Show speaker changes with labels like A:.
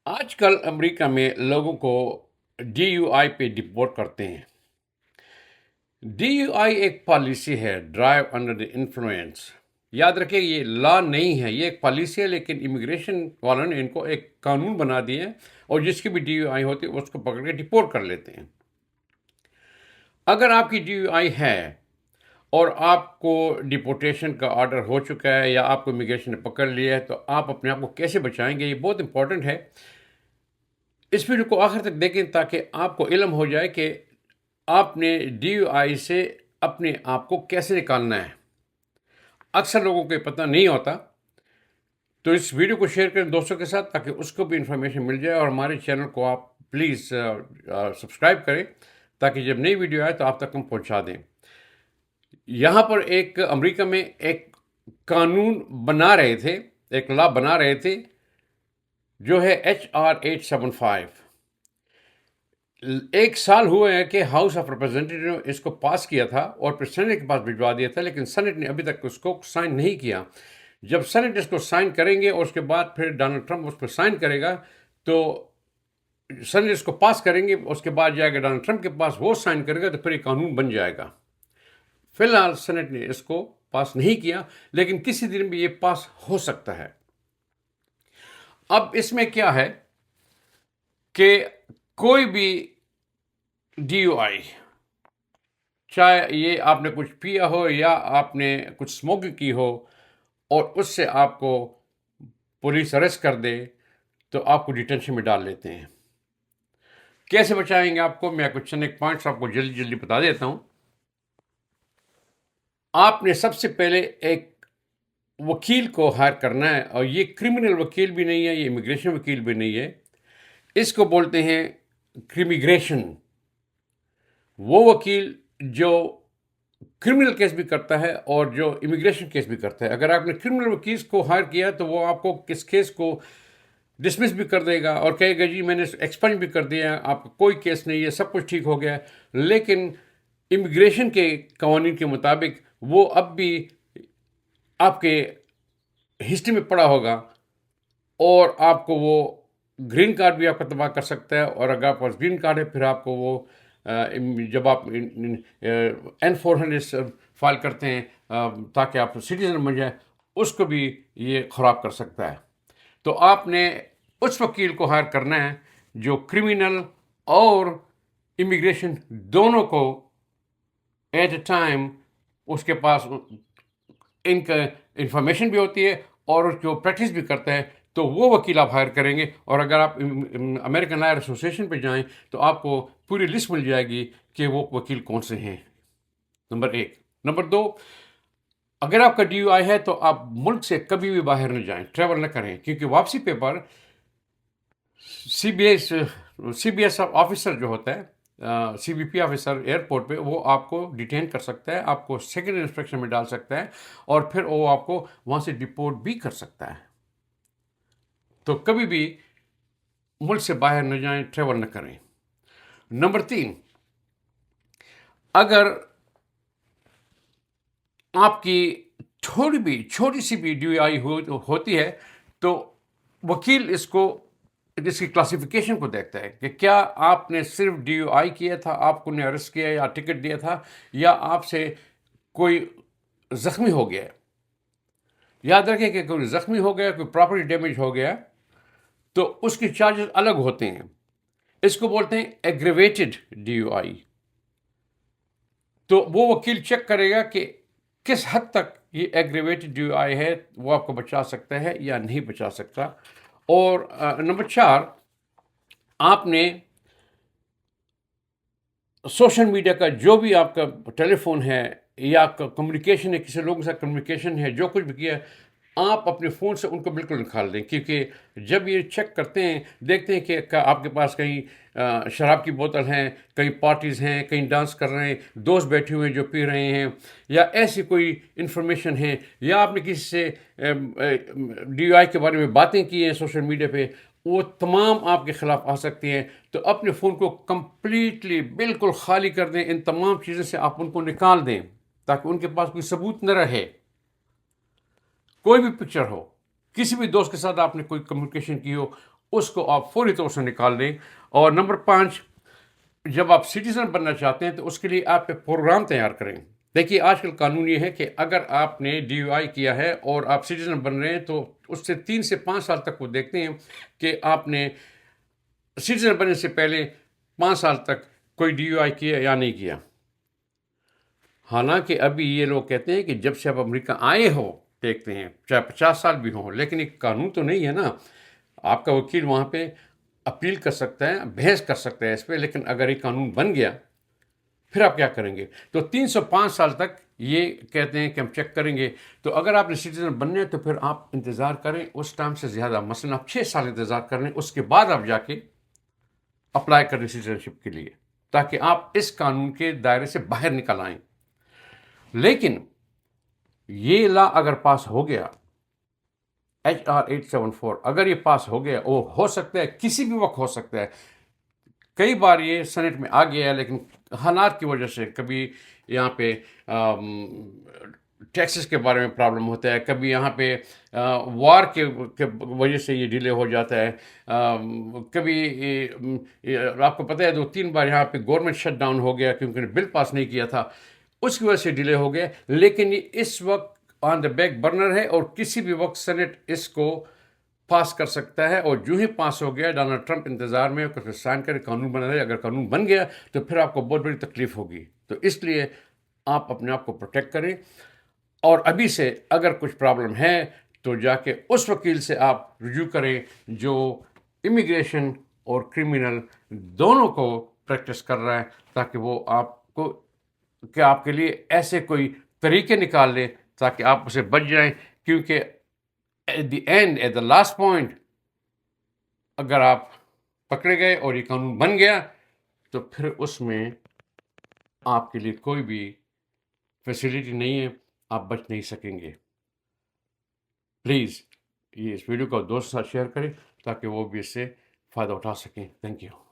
A: آج کل امریکہ میں لوگوں کو ڈی یو آئی پہ ڈپورٹ کرتے ہیں۔ ڈی یو آئی ایک پالیسی ہے، ڈرائیو انڈر دی انفلوئنس۔ یاد رکھیں یہ لا نہیں ہے، یہ ایک پالیسی ہے، لیکن امیگریشن والوں نے ان کو ایک قانون بنا دیے ہیں، اور جس کی بھی ڈی یو آئی ہوتی ہے اس کو پکڑ کے ڈپورٹ کر لیتے ہیں۔ اگر آپ کی ڈی یو آئی ہے اور آپ کو ڈپورٹیشن کا آرڈر ہو چکا ہے یا آپ کو امیگریشن نے پکڑ لیا ہے، تو آپ اپنے آپ کو کیسے بچائیں گے؟ یہ بہت امپورٹنٹ ہے۔ اس ویڈیو کو آخر تک دیکھیں تاکہ آپ کو علم ہو جائے کہ آپ نے ڈی یو آئی سے اپنے آپ کو کیسے نکالنا ہے۔ اکثر لوگوں کو یہ پتہ نہیں ہوتا، تو اس ویڈیو کو شیئر کریں دوستوں کے ساتھ تاکہ اس کو بھی انفارمیشن مل جائے، اور ہمارے چینل کو آپ پلیز سبسکرائب کریں تاکہ جب نئی ویڈیو آئے تو آپ تک ہم پہنچا دیں۔ یہاں پر ایک امریکہ میں ایک قانون بنا رہے تھے، ایک لا بنا رہے تھے جو ہے HR 875۔ ایک سال ہوئے ہیں کہ ہاؤس آف ریپرزینٹیٹیو نے اس کو پاس کیا تھا اور پھر سینٹ کے پاس بھجوا دیا تھا، لیکن سینٹ نے ابھی تک اس کو سائن نہیں کیا۔ جب سینٹ اس کو سائن کریں گے اور اس کے بعد پھر ڈونلڈ ٹرمپ اس پر سائن کرے گا، تو سینٹ اس کو پاس کریں گے، اس کے بعد جائے گا ڈونلڈ ٹرمپ کے پاس، وہ سائن کرے گا تو پھر یہ قانون بن جائے گا۔ فی الحال سینٹ نے اس کو پاس نہیں کیا، لیکن کسی دن بھی یہ پاس ہو سکتا ہے۔ اب اس میں کیا ہے کہ کوئی بھی ڈی یو آئی، چاہے یہ آپ نے کچھ پیا ہو یا آپ نے کچھ اسموکنگ کی ہو، اور اس سے آپ کو پولیس اریسٹ کر دے، تو آپ کو ڈیٹینشن میں ڈال لیتے ہیں۔ کیسے بچائیں گے آپ کو؟ میں کچھ چند ایک پوائنٹس آپ کو جلدی جلدی بتا دیتا ہوں۔ آپ نے سب سے پہلے ایک وکیل کو ہائر کرنا ہے، اور یہ کرمنل وکیل بھی نہیں ہے، یہ امیگریشن وکیل بھی نہیں ہے۔ اس کو بولتے ہیں کریمیگریشن۔ وہ وکیل جو کرمنل کیس بھی کرتا ہے اور جو امیگریشن کیس بھی کرتا ہے۔ اگر آپ نے کرمنل وکیل کو ہائر کیا تو وہ آپ کو کس کیس کو ڈسمس بھی کر دے گا اور کہے گا جی میں نے ایکسپنج بھی کر دیا، آپ کا کوئی کیس نہیں ہے، سب کچھ ٹھیک ہو گیا۔ لیکن امیگریشن کے قوانین کے مطابق وہ اب بھی آپ کے ہسٹری میں پڑا ہوگا، اور آپ کو وہ گرین کارڈ بھی آپ کا تباہ کر سکتا ہے، اور اگر آپ پاس گرین کارڈ ہے پھر آپ کو وہ جب آپ N-400 فائل کرتے ہیں تاکہ آپ سٹیزن بن جائیں، اس کو بھی یہ خراب کر سکتا ہے۔ تو آپ نے اس وکیل کو ہائر کرنا ہے جو کرمنل اور امیگریشن دونوں کو ایٹ اے ٹائم اس کے پاس ان کا انفارمیشن بھی ہوتی ہے اور جو پریکٹس بھی کرتا ہے، تو وہ وکیل آپ ہائر کریں گے۔ اور اگر آپ امریکن لائر ایسوسیشن پہ جائیں تو آپ کو پوری لسٹ مل جائے گی کہ وہ وکیل کون سے ہیں۔ نمبر 1۔ نمبر 2، اگر آپ کا ڈی یو آئی ہے تو آپ ملک سے کبھی بھی باہر نہ جائیں، ٹریول نہ کریں، کیونکہ واپسی paper C B S officer جو ہوتا ہے، C B P officer airport پہ، وہ آپ کو ڈیٹین کر سکتا ہے، آپ کو سیکنڈ انسپیکشن میں ڈال سکتا ہے، اور پھر وہ آپ کو وہاں سے ڈپورٹ بھی کر سکتا ہے۔ تو کبھی بھی ملک سے باہر نہ جائیں، ٹریول نہ کریں۔ نمبر 3، اگر آپ کی چھوٹی سی بھی ڈی یو آئی ہوتی ہے تو وکیل اس کی کلاسیفیکیشن کو دیکھتا ہے کہ کیا آپ نے صرف ڈی یو آئی کیا تھا، آپ کو نے اریسٹ کیا یا ٹکٹ دیا تھا، یا آپ سے کوئی زخمی ہو گیا۔ یاد رکھیں کہ کوئی زخمی ہو گیا، کوئی پراپرٹی ڈیمیج ہو گیا، تو اس کی چارجز الگ ہوتے ہیں۔ اس کو بولتے ہیں ایگریویٹڈ ڈی یو آئی۔ تو وہ وکیل چیک کرے گا کہ کس حد تک یہ ایگریویٹڈ ڈی یو آئی ہے، وہ آپ کو بچا سکتا ہے یا نہیں بچا سکتا۔ اور نمبر 4، آپ نے سوشل میڈیا کا جو بھی آپ کا ٹیلی فون ہے یا آپ کا کمیونیکیشن ہے، کسی لوگوں کے ساتھ کمیونیکیشن ہے، جو کچھ بھی کیا ہے، آپ اپنے فون سے ان کو بالکل نکال دیں، کیونکہ جب یہ چیک کرتے ہیں، دیکھتے ہیں کہ آپ کے پاس کہیں شراب کی بوتل ہیں، کہیں پارٹیز ہیں، کہیں ڈانس کر رہے ہیں، دوست بیٹھے ہوئے ہیں جو پی رہے ہیں، یا ایسی کوئی انفارمیشن ہے، یا آپ نے کسی سے ڈی یو آئی کے بارے میں باتیں کی ہیں سوشل میڈیا پہ، وہ تمام آپ کے خلاف آ سکتی ہیں۔ تو اپنے فون کو کمپلیٹلی بالکل خالی کر دیں، ان تمام چیزوں سے آپ ان کو نکال دیں تاکہ ان کے پاس کوئی ثبوت نہ رہے۔ کوئی بھی پکچر ہو، کسی بھی دوست کے ساتھ آپ نے کوئی کمیونیکیشن کی ہو، اس کو آپ فوری طور سے نکال دیں. اور نمبر 5، جب آپ سٹیزن بننا چاہتے ہیں تو اس کے لیے آپ ایک پروگرام تیار کریں. دیکھیے آج کل قانون یہ ہے کہ اگر آپ نے ڈی یو آئی کیا ہے اور آپ سٹیزن بن رہے ہیں تو اس سے 3 سے 5 سال تک وہ دیکھتے ہیں کہ آپ نے سٹیزن بننے سے پہلے 5 سال تک کوئی ڈی یو آئی کیا یا نہیں کیا. حالانکہ ابھی یہ لوگ کہتے ہیں کہ جب سے آپ امریکہ آئے ہو دیکھتے ہیں، چاہے 50 سال بھی ہوں، لیکن ایک قانون تو نہیں ہے نا. آپ کا وکیل وہاں پہ اپیل کر سکتا ہے، بحث کر سکتا ہے اس پہ، لیکن اگر یہ قانون بن گیا پھر آپ کیا کریں گے؟ تو 305 سال تک یہ کہتے ہیں کہ ہم چیک کریں گے. تو اگر آپ نے سٹیزن بننے تو پھر آپ انتظار کریں اس ٹائم سے زیادہ، مثلاً آپ 6 سال انتظار کر لیں، اس کے بعد آپ جا کے اپلائی کریں سٹیزن شپ کے لیے، تاکہ آپ اس قانون کے دائرے سے باہر نکل آئیں. لیکن یہ لا اگر پاس ہو گیا، HR 874 اگر یہ پاس ہو گیا، وہ ہو سکتا ہے کسی بھی وقت ہو سکتا ہے. کئی بار یہ سینٹ میں آ گیا ہے، لیکن حالات کی وجہ سے کبھی یہاں پہ ٹیکسز کے بارے میں پرابلم ہوتا ہے، کبھی یہاں پہ وار کے وجہ سے یہ ڈیلے ہو جاتا ہے. کبھی آپ کو پتہ ہے 2-3 بار یہاں پہ گورنمنٹ شٹ ڈاؤن ہو گیا کیونکہ بل پاس نہیں کیا تھا، اس کی وجہ سے ڈیلے ہو گیا. لیکن یہ اس وقت آن دا بیک برنر ہے اور کسی بھی وقت سینٹ اس کو پاس کر سکتا ہے. اور جو ہی پاس ہو گیا، ڈونلڈ ٹرمپ انتظار میں کہ سائن کرے، قانون بنا رہے. اگر قانون بن گیا تو پھر آپ کو بہت بڑی تکلیف ہوگی. تو اس لیے آپ اپنے آپ کو پروٹیکٹ کریں، اور ابھی سے اگر کچھ پرابلم ہے تو جا کے اس وکیل سے آپ رجوع کریں جو امیگریشن اور کرمنل دونوں کو پریکٹس کر رہا ہے، تاکہ وہ آپ کو کہ آپ کے لیے ایسے کوئی طریقے نکال لے تاکہ آپ اسے بچ جائیں. کیونکہ at the end, at the last point, اگر آپ پکڑے گئے اور یہ قانون بن گیا تو پھر اس میں آپ کے لیے کوئی بھی فیسلٹی نہیں ہے، آپ بچ نہیں سکیں گے. پلیز یہ اس ویڈیو کو دوست کے ساتھ شیئر کریں تاکہ وہ بھی اس سے فائدہ اٹھا سکیں. Thank you.